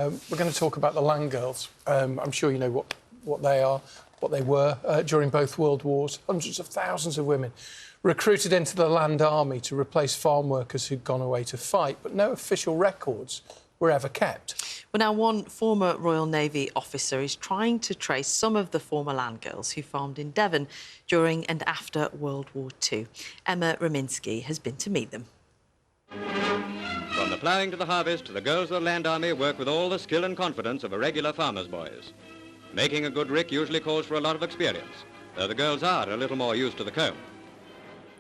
We're going to talk about the landgirls. I'm sure you know what they are, what they were during both World Wars. Hundreds of thousands of women recruited into the land army to replace farm workers who'd gone away to fight, but no official records were ever kept. Well, now one former Royal Navy officer is trying to trace some of the former landgirls who farmed in Devon during and after World War II. Emma Rominski has been to meet them. From the ploughing to the harvest, the girls of the Land Army work with all the skill and confidence of a regular farmer's boys. Making a good rick usually calls for a lot of experience, though the girls are a little more used to the comb.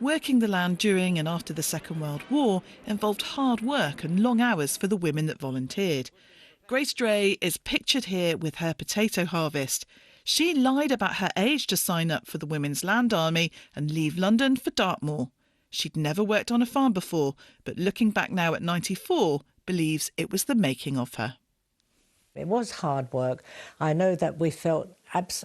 Working the land during and after the Second World War involved hard work and long hours for the women that volunteered. Grace Dray is pictured here with her potato harvest. She lied about her age to sign up for the Women's Land Army and leave London for Dartmoor. She'd never worked on a farm before, but looking back now at 94, believes it was the making of her. It was hard work. I know that we felt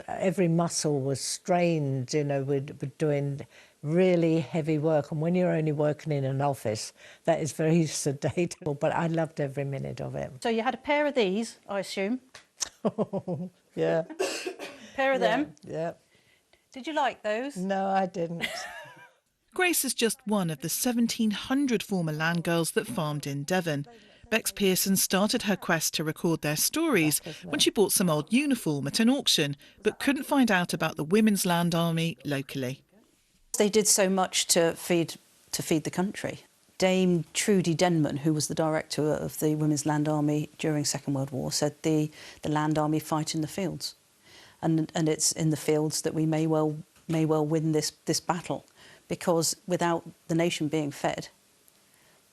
every muscle was strained, you know, we're doing really heavy work. And when you're only working in an office, that is very sedatable, but I loved every minute of it. So you had a pair of these, I assume? Yeah. Pair of them? Yeah. Did you like those? No, I didn't. Grace is just one of the 1,700 former landgirls that farmed in Devon. Becks Pearson started her quest to record their stories when she bought some old uniform at an auction, but couldn't find out about the Women's Land Army locally. They did so much to feed the country. Dame Trudy Denman, who was the director of the Women's Land Army during Second World War, said the Land Army fight in the fields, and it's in the fields that we may well win this battle, because without the nation being fed,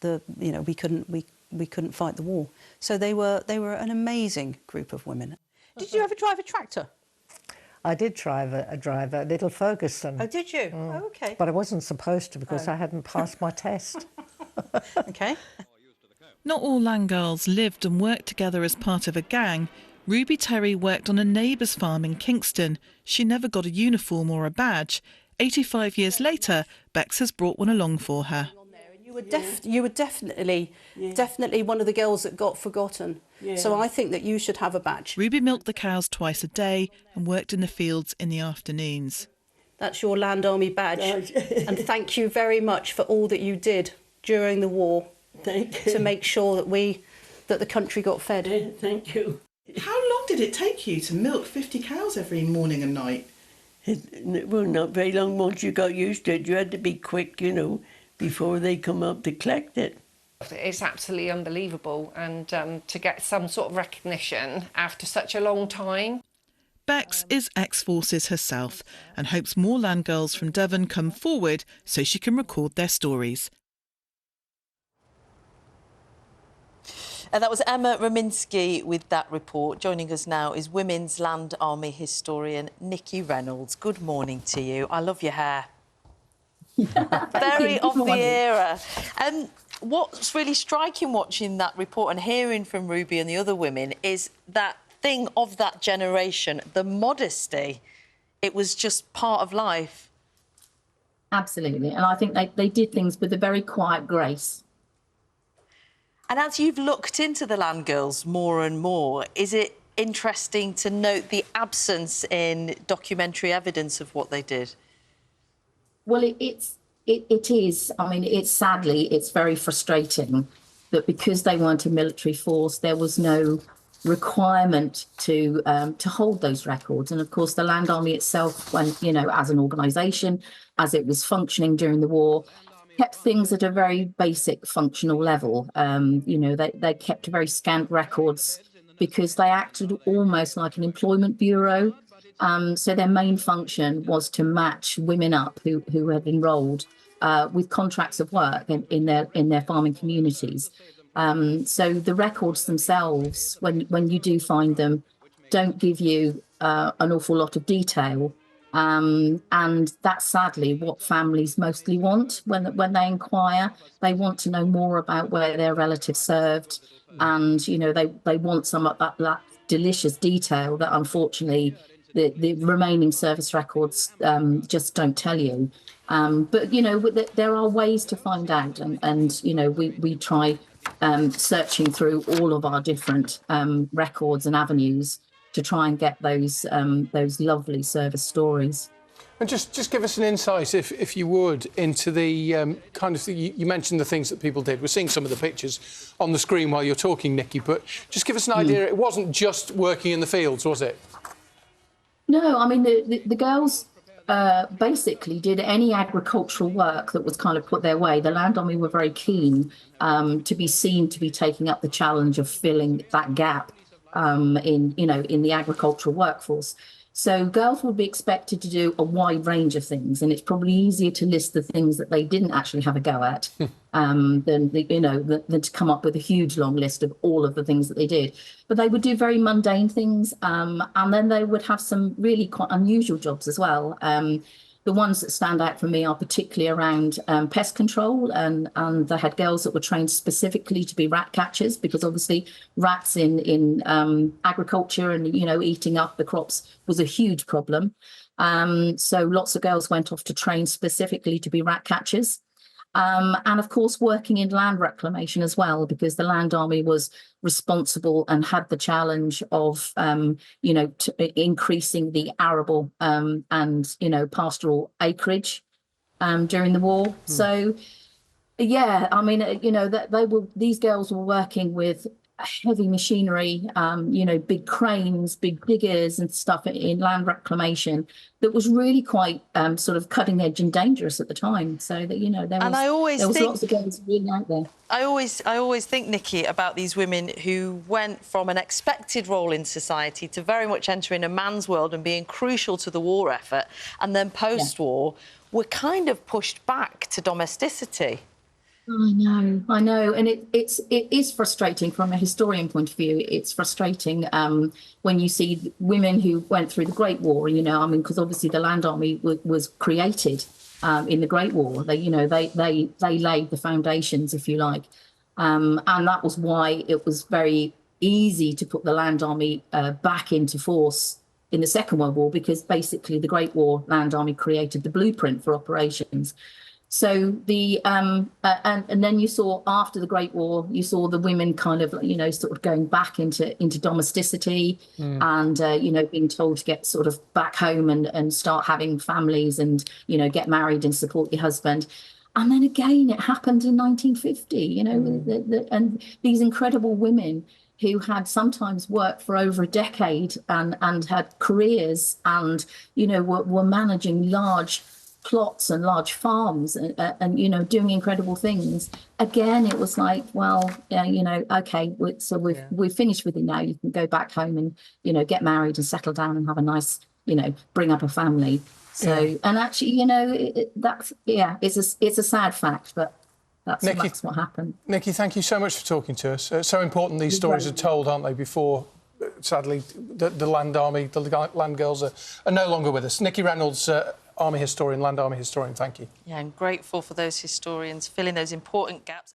we couldn't fight the war. So they were an amazing group of women. Did you ever drive a tractor? I did drive a little Ferguson. Oh, did you? Oh, OK. But I wasn't supposed to because I hadn't passed my test. OK. Not all landgirls lived and worked together as part of a gang. Ruby Terry worked on a neighbour's farm in Kingston. She never got a uniform or a badge. 85 years later, Becks has brought one along for her. You were definitely one of the girls that got forgotten. Yeah. So I think that you should have a badge. Ruby milked the cows twice a day and worked in the fields in the afternoons. That's your Land Army badge. And thank you very much for all that you did during the war. Thank you. To make sure that the country got fed. Yeah, thank you. How long did it take you to milk 50 cows every morning and night? Well, not very long. Once you got used to it, you had to be quick, you know, before they come up to collect it. It's absolutely unbelievable, and to get some sort of recognition after such a long time. Becks is ex-forces herself and hopes more landgirls from Devon come forward so she can record their stories. And that was Emma Rominski with that report. Joining us now is Women's Land Army historian Nikki Reynolds. Good morning to you. I love your hair. Very of the era. What's really striking watching that report and hearing from Ruby and the other women is that thing of that generation, the modesty. It was just part of life. Absolutely. And I think they did things with a very quiet grace. And as you've looked into the landgirls more and more, is it interesting to note the absence in documentary evidence of what they did? Well, it is. I mean, it's very frustrating that because they weren't a military force, there was no requirement to hold those records. And of course, the Land Army itself, when, you know, as an organisation, as it was functioning during the war, kept things at a very basic functional level. You know, they kept very scant records because they acted almost like an employment bureau. So their main function was to match women up who had enrolled with contracts of work in their farming communities. So the records themselves, when you do find them, don't give you an awful lot of detail. And that's sadly what families mostly want when they inquire. They want to know more about where their relatives served, and you know they want some of that delicious detail that unfortunately the remaining service records just don't tell you. But you know there are ways to find out, and you know we try searching through all of our different records and avenues to try and get those lovely service stories. And just give us an insight, if you would, into the kind of... You mentioned the things that people did. We're seeing some of the pictures on the screen while you're talking, Nikki, but just give us an idea. It wasn't just working in the fields, was it? No, I mean, the girls basically did any agricultural work that was kind of put their way. The Land Army were very keen to be seen to be taking up the challenge of filling that gap in the agricultural workforce. So girls would be expected to do a wide range of things, and it's probably easier to list the things that they didn't actually have a go at than to come up with a huge long list of all of the things that they did. But they would do very mundane things, and then they would have some really quite unusual jobs as well. The ones that stand out for me are particularly around pest control, and they had girls that were trained specifically to be rat catchers, because obviously rats in agriculture and, eating up the crops was a huge problem. So lots of girls went off to train specifically to be rat catchers. And of course, working in land reclamation as well, because the Land Army was responsible and had the challenge of, increasing the arable and, pastoral acreage during the war. So, yeah, I mean, these girls were working with heavy machinery, big cranes, big diggers and stuff in land reclamation that was really quite sort of cutting edge and dangerous at the time. So that, there was lots of girls really out there. I always think, Nikki, about these women who went from an expected role in society to very much entering a man's world and being crucial to the war effort, and then post-war were kind of pushed back to domesticity. I know, and it is frustrating from a historian point of view. It's frustrating when you see women who went through the Great War. Because obviously the Land Army was created in the Great War. They laid the foundations, if you like, and that was why it was very easy to put the Land Army back into force in the Second World War, because basically the Great War Land Army created the blueprint for operations. So and then you saw after the Great War, you saw the women kind of, sort of going back into domesticity and, being told to get sort of back home and start having families and, get married and support your husband. And then again, it happened in 1950, and these incredible women who had sometimes worked for over a decade and had careers and, were managing large plots and large farms and doing incredible things. Again, it was like, well, okay, so we've finished with it now. You can go back home and get married and settle down and have a nice, bring up a family. So and actually, it's a sad fact, but that's what happened. Nikki, thank you so much for talking to us. It's so important these stories are told, aren't they? Before, sadly, the Land Army, the Land Girls are no longer with us. Nikki Reynolds, Army historian, Land Army historian, thank you. Yeah, I'm grateful for those historians filling those important gaps.